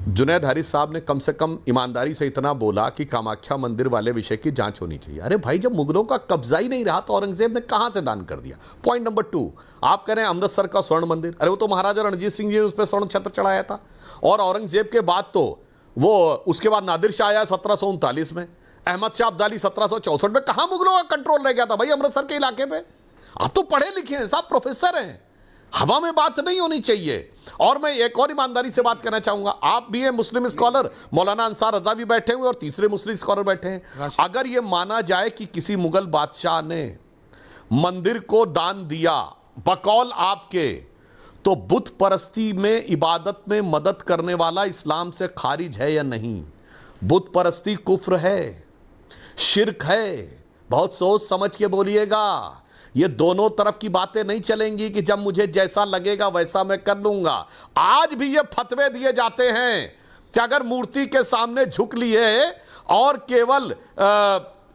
जुनैद हारिस साहब ने कम से कम ईमानदारी से इतना बोला कि कामाख्या मंदिर वाले विषय की जांच होनी चाहिए। अरे भाई, जब मुगलों का कब्जा ही नहीं रहा तो औरंगजेब ने कहां से दान कर दिया? पॉइंट नंबर 2, आप कह रहे हैं अमृतसर का स्वर्ण मंदिर, अरे वो तो महाराजा रणजीत सिंह जी ने उस पर स्वर्ण छत्र चढ़ाया था। और औरंगजेब के बाद तो वो उसके बाद नादिर शाह आया 1739 में, अहमद शाह अब्दाली 1764 में। कहां मुगलों का कंट्रोल रह गया था भाई अमृतसर के इलाके पे? आप तो पढ़े लिखे हैं साहब, प्रोफेसर हैं, हवा में बात नहीं होनी चाहिए। और मैं एक और ईमानदारी से बात करना चाहूंगा, आप भी हैं मुस्लिम स्कॉलर, मौलाना अंसार रजा भी बैठे हुए और तीसरे मुस्लिम स्कॉलर बैठे हैं। अगर यह माना जाए कि किसी मुगल बादशाह ने मंदिर को दान दिया बकौल आपके, तो बुत परस्ती में इबादत में मदद करने वाला इस्लाम से खारिज है या नहीं? बुत परस्ती कुफ्र है, शिर्क है। बहुत सोच समझ के बोलिएगा, ये दोनों तरफ की बातें नहीं चलेंगी कि जब मुझे जैसा लगेगा वैसा मैं कर लूंगा। आज भी ये फतवे दिए जाते हैं कि अगर मूर्ति के सामने झुक लिए और केवल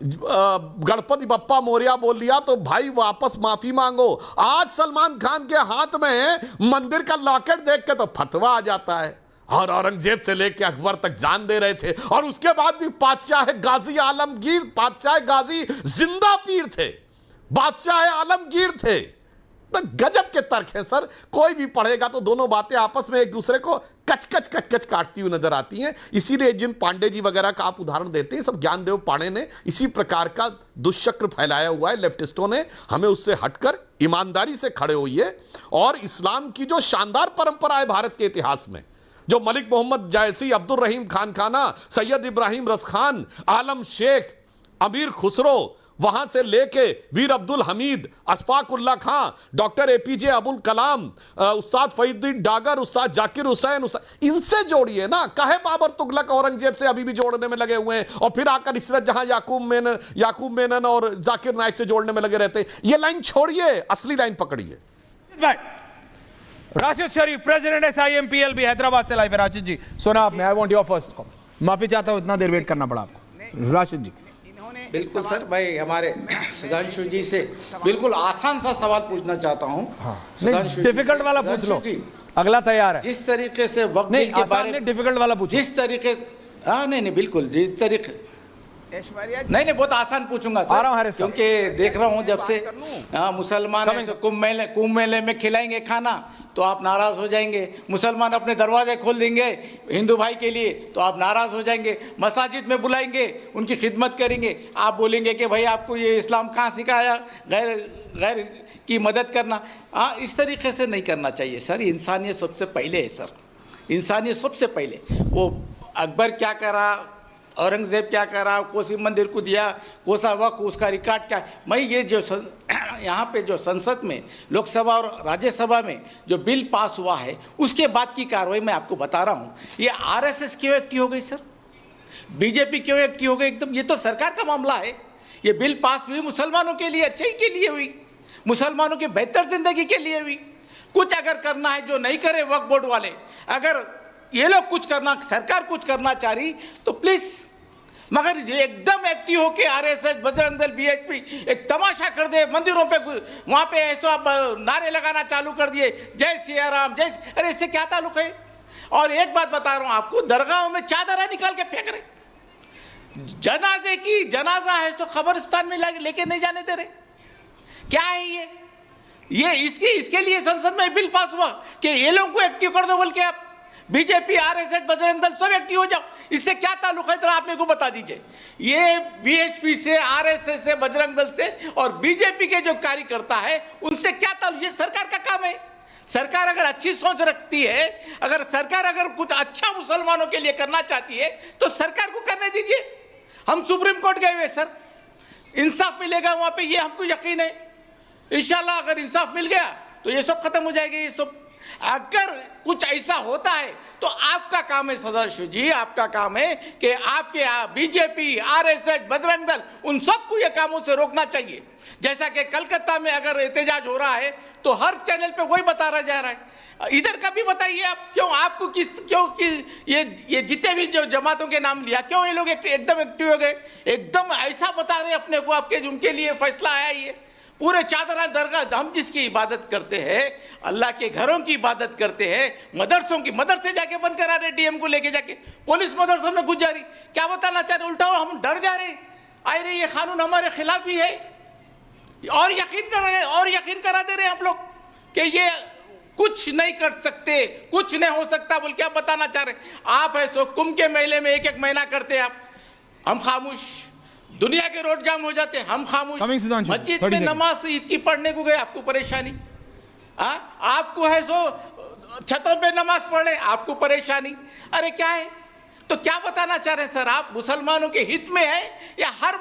गणपति बप्पा मोरिया बोल लिया तो भाई वापस माफी मांगो। आज सलमान खान के हाथ में मंदिर का लॉकेट देख के तो फतवा आ जाता है, और औरंगजेब से लेकर अकबर तक जान दे रहे थे, और उसके बाद भी बादशाह गाजी आलमगीर, बादशाह गाजी जिंदा पीर थे, बादशाह आलमगीर थे। तो गजब के तर्क है सर, कोई भी पढ़ेगा तो दोनों बातें आपस में एक दूसरे को कच कच कच कच काटती हुई नजर आती हैं। इसीलिए जिन पांडे जी वगैरह का आप उदाहरण देते हैं, सब ज्ञानदेव पांडे ने इसी प्रकार का दुष्चक्र फैलाया हुआ है लेफ्टिस्टों ने। हमें उससे हटकर ईमानदारी से खड़े होइए, और इस्लाम की जो शानदार परंपरा है भारत के इतिहास में, जो मलिक मोहम्मद जायसी, अब्दुल रहीम खान खाना, सैयद इब्राहिम रसखान, आलम शेख, अमीर खुसरो, वहां से लेके वीर अब्दुल हमीद, अशफाक उल्ला खां, डॉक्टर एपीजे अबुल कलाम, उस्ताद फरीदुद्दीन डागर, उस्ताद जाकिर हुसैन, इनसे जोड़िए ना। काहे बाबर तुगलक औरंगजेब से अभी भी जोड़ने में लगे हुए हैं, और फिर आकर इशरत जहां याकूब मेनन और जाकिर नाइक से जोड़ने में लगे रहते हैं। ये लाइन छोड़िए, असली लाइन पकड़िए। राशिद शरीफ, प्रेसिडेंट SIMPL भी हैदराबाद से लाइव है। राशिद जी सुना आपने, I want your first comment. माफी चाहता हूं इतना देर वेट करना पड़ा आपको। राशिद जी। बिल्कुल सर, मैं हमारे सुधांशु जी से बिल्कुल आसान सा सवाल पूछना चाहता हूँ। डिफिकल्ट वाला पूछ लो, अगला तैयार है। जिस तरीके से वक्त बिल के बारे में डिफिकल्ट वाला पूछो। जिस तरीके नहीं बिल्कुल, जिस तरीके नहीं बहुत आसान पूछूंगा सर, क्योंकि देख रहा हूँ जब से मुसलमान कुंभ मेले में खिलाएंगे खाना तो आप नाराज हो जाएंगे, मुसलमान अपने दरवाजे खोल देंगे हिंदू भाई के लिए तो आप नाराज हो जाएंगे, मसाजिद में बुलाएंगे, उनकी खिदमत करेंगे, आप बोलेंगे कि भाई आपको ये इस्लाम कहाँ सिखाया गैर की मदद करना। इस तरीके से नहीं करना चाहिए सर। इंसानियत सबसे पहले है सर, इंसानियत सबसे पहले। वो अकबर क्या करा, औरंगजेब क्या करा, कोसी मंदिर को दिया, कोसा वक्त, उसका रिकॉर्ड क्या है। मैं ये जो यहाँ पे जो संसद में, लोकसभा और राज्यसभा में जो बिल पास हुआ है उसके बाद की कार्रवाई मैं आपको बता रहा हूँ। ये RSS क्यों एक्टिव हो गई सर, BJP क्यों एक्टिव हो गई? एकदम ये तो सरकार का मामला है। ये बिल पास हुई मुसलमानों के लिए अच्छाई के लिए हुई, मुसलमानों की बेहतर जिंदगी के लिए हुई। कुछ अगर करना है जो नहीं करे वक्फ बोर्ड वाले, अगर ये लोग कुछ करना, सरकार कुछ करना चाह रही तो प्लीज, मगर एकदम एक्टिव होके RSS, बजरंग दल, BHP एक तमाशा कर दे मंदिरों पे, वहां पे ऐसा नारे लगाना चालू कर दिए, जय सिया राम जय। अरे इससे क्या ताल्लुक है? और एक बात बता रहा हूं आपको, दरगाहों में चादरा निकाल के फेंक रहे, जनाजे की जनाजा है तो कब्रिस्तान में लेके नहीं जाने दे रहे। क्या है ये इसके लिए संसद में बिल पास हुआ कि ये लोगों को एक्टिव कर दो, बोल के आप BJP, RSS, बजरंग दल सब एक्टिव हो जाओ। इससे क्या ताल्लुक है जरा आप मेरे को बता दीजिए। ये BHP से, RSS से, बजरंग दल से और BJP के जो कार्यकर्ता है उनसे क्या ताल्लुक? ये सरकार का काम है। सरकार अगर अच्छी सोच रखती है, अगर सरकार अगर कुछ अच्छा मुसलमानों के लिए करना चाहती है तो सरकार को करने दीजिए। हम सुप्रीम कोर्ट गए हुए सर, इंसाफ मिलेगा वहां पे, ये हमको यकीन है। इंशाल्लाह अगर इंसाफ मिल गया तो ये सब खत्म हो जाएगा। ये सब अगर कुछ ऐसा होता है तो आपका काम है सदाशिव जी, आपका काम है कि आपके BJP, RSS, बजरंग दल, उन सबको ये कामों से रोकना चाहिए। जैसा कि कलकत्ता में अगर एहतजाज हो रहा है तो हर चैनल पे वही बता रहा जा रहा है। इधर का भी बताइए आप, क्यों आपको क्यों कि ये जितने भी जो जमातों के नाम लिया, क्यों ये लोग एकदम एक्टिव हो गए, एकदम ऐसा बता रहे अपने को आपके उनके लिए फैसला आया ये। पूरे चादरा दरगाह, हम जिसकी इबादत करते हैं, अल्लाह के घरों की इबादत करते हैं, मदरसों की, मदरसे जाके बंद करा रहे, डीएम को लेके जाके पुलिस मदरसों में घुस जा रही। क्या बताना चाह रहे? उल्टा हो, हम डर जा रहे, आए रहे ये कानून हमारे खिलाफ ही है, और यकीन करा दे रहे हैं हम लोग कि ये कुछ नहीं कर सकते, कुछ नहीं हो सकता बोल के आप बताना चाह रहे। आप ऐसो कुंभ के मेले में एक महीना करते हैं आप, हम खामोश, दुनिया के रोड जाम हो जाते, हम खामोश, मस्जिद में नमाज ईद की पढ़ने को गए, आपको परेशानी, आपको है सो छतों पे नमाज पढ़े, आपको परेशानी। अरे क्या है? तो क्या बताना चाह रहे हैं सर? आप मुसलमानों के हित में है या हर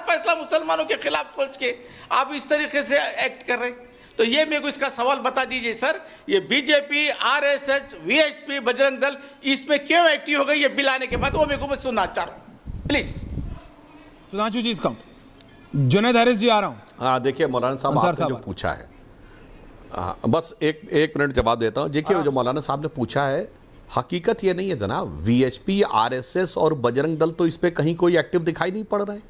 फैसला मुसलमानों के खिलाफ सोच के आप इस तरीके से एक्ट कर रहे हैं? तो ये मेरे को इसका सवाल बता दीजिए सर, ये BJP, RSS, VHP, Bajrang Dal इसमें क्यों एक्टिव हो गई ये बिल आने के बाद? वो मेरे को मैं सुनना चाह रहा हूँ प्लीज। सुधांशु जी इसका जुनैद हैरिस जी आ रहा हूँ। हाँ देखिए मौलाना साहब आपने जो पूछा है, बस एक मिनट जवाब देता हूँ। देखिए जो मौलाना साहब ने पूछा है, हकीकत ये नहीं है जनाब, वीएचपी, आरएसएस और बजरंग दल तो इस पे कहीं कोई एक्टिव दिखाई नहीं पड़ रहा है।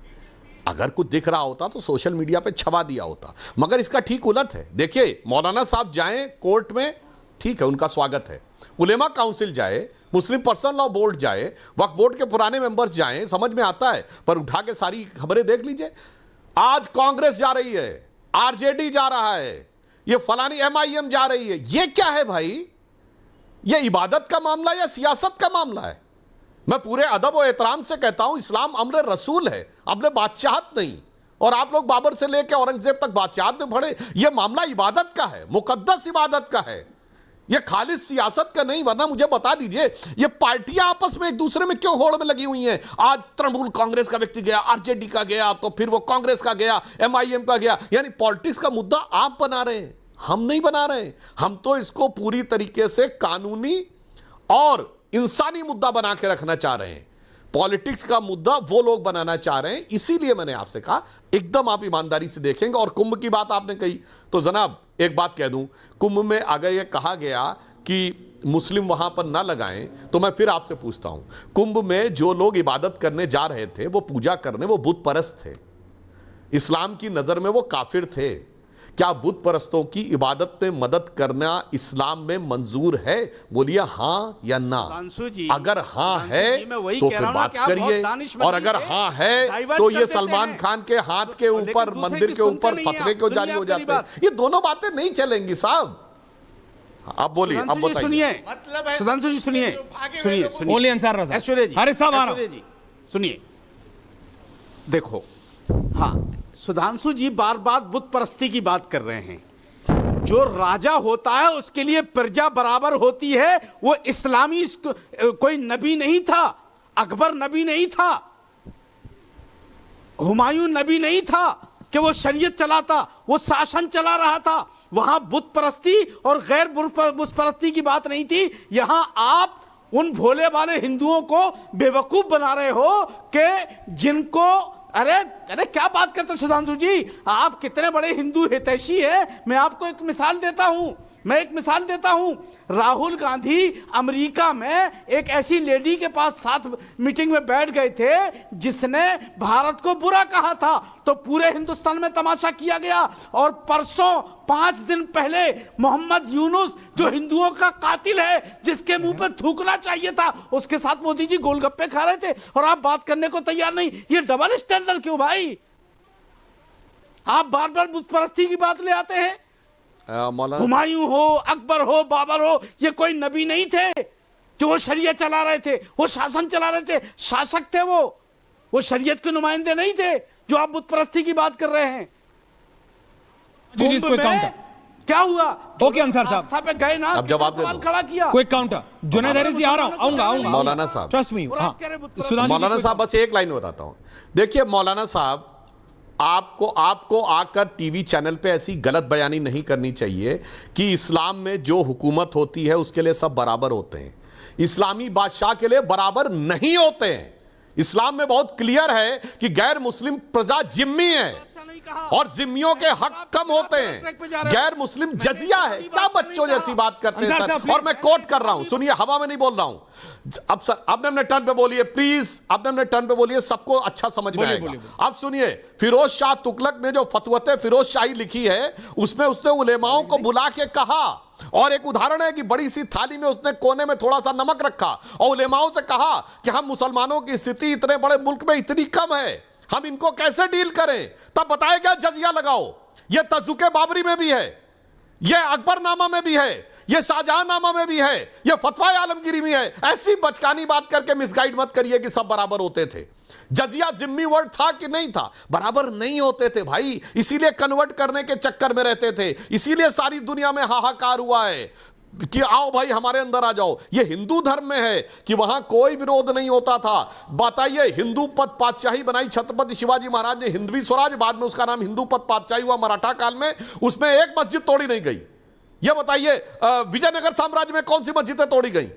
अगर कुछ दिख रहा होता तो सोशल मीडिया पे छपा दिया होता, मगर इसका ठीक उलट है। देखिए मौलाना साहब जाएं कोर्ट में, ठीक है, उनका स्वागत है, उलेमा काउंसिल जाए, मुस्लिम पर्सनल लॉ बोर्ड जाए, वक्फ बोर्ड के पुराने मेंबर्स जाएं, समझ में आता है, पर उठा के सारी खबरें देख लीजिए। आज कांग्रेस जा रही है, आरजेडी जा रहा है, ये फलानी एमआईएम जा रही है, ये क्या है भाई? ये इबादत का मामला या सियासत का मामला है? मैं पूरे अदब और एहतराम से कहता हूं, इस्लाम अम्र रसूल है, अम्र बादशाहत नहीं। और आप लोग बाबर से लेकर औरंगजेब तक बादशाहत में पढ़े, यह मामला इबादत का है, मुकद्दस इबादत का है, यह खालिस सियासत का नहीं। वरना मुझे बता दीजिए, ये पार्टियां आपस में एक दूसरे में क्यों होड़ में लगी हुई हैं? आज तृणमूल कांग्रेस का व्यक्ति गया, आरजेडी का गया, तो फिर वो कांग्रेस का गया, एमआईएम का गया, यानी पॉलिटिक्स का मुद्दा आप बना रहे हैं, हम नहीं बना रहे। हम तो इसको पूरी तरीके से कानूनी और इंसानी मुद्दा बना के रखना चाह रहे हैं। पॉलिटिक्स का मुद्दा वो लोग बनाना चाह रहे हैं, इसीलिए मैंने आपसे कहा एकदम आप ईमानदारी से देखेंगे। और कुंभ की बात आपने कही, तो जनाब एक बात कह दूं, कुंभ में अगर यह कहा गया कि मुस्लिम वहां पर ना लगाएं, तो मैं फिर आपसे पूछता हूं, कुंभ में जो लोग इबादत करने जा रहे थे, वो पूजा करने, वो बुत परस्त थे, इस्लाम की नजर में वो काफिर थे। क्या बुत परस्तों की इबादत में मदद करना इस्लाम में मंजूर है? बोलिए हाँ या ना। अगर हाँ है तो फिर बात करिए, और अगर हाँ है तो ये सलमान खान के हाथ के ऊपर, मंदिर के ऊपर फतवे क्यों जारी हो जाते हैं? ये दोनों बातें नहीं चलेंगी साहब। आप बोलिए, अब बताइए। सुनिए, मतलब सुधांशु जी सुनिए, ओनली अंसार रजा, ऐश्वर्या जी, हरीश साहब आ रहा ऐश्वर्या जी सुनिए, देखो, हाँ सुधांशु जी बार बार बुत परस्ती की बात कर रहे हैं। जो राजा होता है उसके लिए प्रजा बराबर होती है। वो इस्लामी कोई नबी नहीं था, अकबर नबी नहीं था, हुमायूं नबी नहीं था कि वो शरीयत चलाता, वो शासन चला रहा था। वहां बुत परस्ती और गैर बुत परस्ती की बात नहीं थी। यहां आप उन भोले वाले हिंदुओं को बेवकूफ बना रहे हो कि जिनको, अरे क्या बात करते सुधांशु जी, आप कितने बड़े हिंदू हितैषी हैं। मैं आपको एक मिसाल देता हूं, राहुल गांधी अमेरिका में एक ऐसी लेडी के पास साथ मीटिंग में बैठ गए थे जिसने भारत को बुरा कहा था, तो पूरे हिंदुस्तान में तमाशा किया गया। और परसों 5 दिन पहले मोहम्मद यूनुस, जो हिंदुओं का कातिल है, जिसके मुंह पे थूकना चाहिए था, उसके साथ मोदी जी गोलगप्पे खा रहे थे और आप बात करने को तैयार नहीं। ये डबल स्टैंडर्ड क्यों भाई? आप बार बार बुत परस्ती की बात ले आते हैं। हुमायूं हो, अकबर हो, बाबर हो, ये कोई नबी नहीं थे जो वो शरीयत चला रहे थे, वो शासन चला रहे थे, शासक थे वो शरीयत के नुमाइंदे नहीं थे जो आप बुत परस्ती की बात कर रहे हैं। क्या हुआ? ओके अंसार साहब पे गए ना, अब जवाब दे दो, खड़ा किया। Quick counter. जुनैद हैरिस जी आ रहा हूं, आऊंगा मौलाना साहब, ट्रस्ट मी। मौलाना साहब बस एक लाइन बताता हूं। देखिए मौलाना साहब, आपको आकर टीवी चैनल पे ऐसी गलत बयानी नहीं करनी चाहिए कि इस्लाम में जो हुकूमत होती है उसके लिए सब बराबर होते हैं। इस्लामी बादशाह के लिए बराबर नहीं होते हैं। इस्लाम में बहुत क्लियर है कि गैर मुस्लिम प्रजा जिम्मी है। और जिम्मियों के हक कम होते हैं, गैर मुस्लिम जजिया है। क्या बच्चों जैसी बात करते हैं सर। और मैं कोट कर रहा हूं, सुनिए, हवा में नहीं बोल रहा हूं। अब सर आपने अपने टर्न पे बोलिए प्लीज, आपने अपने टर्न पे बोलिए, सबको अच्छा समझ में आएगा। अब सुनिए, फिरोज शाह तुगलक ने जो फतवते फिरोज शाही लिखी है, उसमें उसने उलेमाओं को बुला के कहा, और एक उदाहरण है कि बड़ी सी थाली में उसने कोने में थोड़ा सा नमक रखा और उलेमाओं से कहा कि हम मुसलमानों की स्थिति इतने बड़े मुल्क में इतनी कम है, हम इनको कैसे डील करें। तब बताया गया जजिया लगाओ। यह तजुके बाबरी में भी है, यह अकबरनामा में भी है, यह शाहजहांनामा में भी है, यह फतवा आलमगीरी में है। ऐसी बचकानी बात करके मिसगाइड मत करिए कि सब बराबर होते थे। जजिया जिम्मी वर्ड था कि नहीं था? बराबर नहीं होते थे भाई, इसीलिए कन्वर्ट करने के चक्कर में रहते थे, इसीलिए सारी दुनिया में हाहाकार हुआ है कि आओ भाई हमारे अंदर आ जाओ। ये हिंदू धर्म में है कि वहां कोई विरोध नहीं होता था। बताइए, हिंदू पद पातशाही बनाई छत्रपति शिवाजी महाराज ने, हिंदवी स्वराज, बाद में उसका नाम हिंदू पद पातशाही हुआ मराठा काल में, उसमें एक मस्जिद तोड़ी नहीं गई। ये बताइए, विजयनगर साम्राज्य में कौन सी मस्जिदें तोड़ी गई?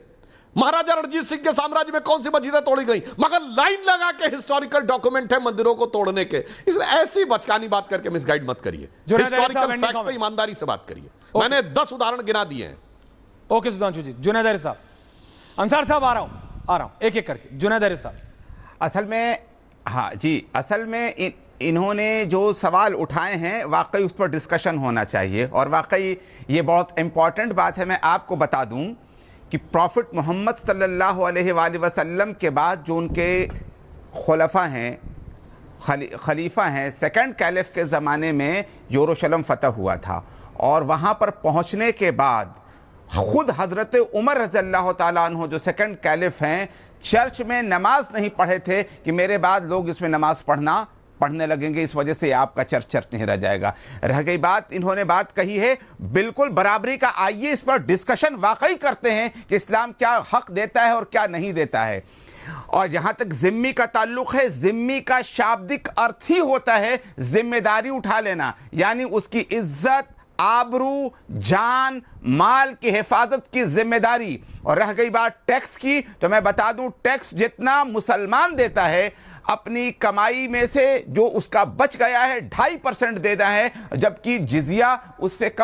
महाराजा रणजीत सिंह के साम्राज्य में कौन सी मस्जिदें तोड़ी गई? मगर लाइन लगा के हिस्टोरिकल डॉक्यूमेंट है मंदिरों को तोड़ने के। इसलिए ऐसी बचकानी बात करके मिसगाइड मत करिए, हिस्टोरिकल फैक्ट पे ईमानदारी से बात करिए। मैंने 10 उदाहरण गिना दिए हैं। ओके सुधांशु जी। जुनैद साहब, अंसार साहब आ रहा हूं एक एक करके। जुनैद साहब, असल में हाँ जी, असल में इन्होंने जो सवाल उठाए हैं वाकई उस पर डिस्कशन होना चाहिए, और वाकई ये बहुत इंपॉर्टेंट बात है। मैं आपको बता दूं कि प्रॉफिट मोहम्मद सल्लल्लाहु अलैहि वसल्लम के बाद जो उनके खुलफा हैं, खलीफा हैं, सेकंड कैलिफ के ज़माने में यरूशलेम फतह हुआ था, और वहाँ पर पहुँचने के बाद खुद हज़रत उमर रज़ियल्लाहु ताला अन्हु जो सेकंड कैलिफ हैं, चर्च में नमाज नहीं पढ़े थे कि मेरे बाद लोग इसमें नमाज पढ़ने लगेंगे, इस वजह से आपका चर्च नहीं रह जाएगा। रह गई बात, इन्होंने बात कही है बिल्कुल बराबरी का। आइए इस पर डिस्कशन वाकई करते हैं कि इस्लाम क्या हक देता है और क्या नहीं देता है। और जहाँ तक जिम्मी का ताल्लुक है, जिम्मी का शाब्दिक अर्थ ही होता है जिम्मेदारी उठा लेना, यानी उसकी इज्जत, आबरू, जान, माल की हिफाजत की जिम्मेदारी। और रह गई बात टैक्स की, तो मैं बता दूं, टैक्स जितना मुसलमान देता है अपनी कमाई में से जो उसका बच गया है 2.5% देता है, जबकि जिजिया उससे कम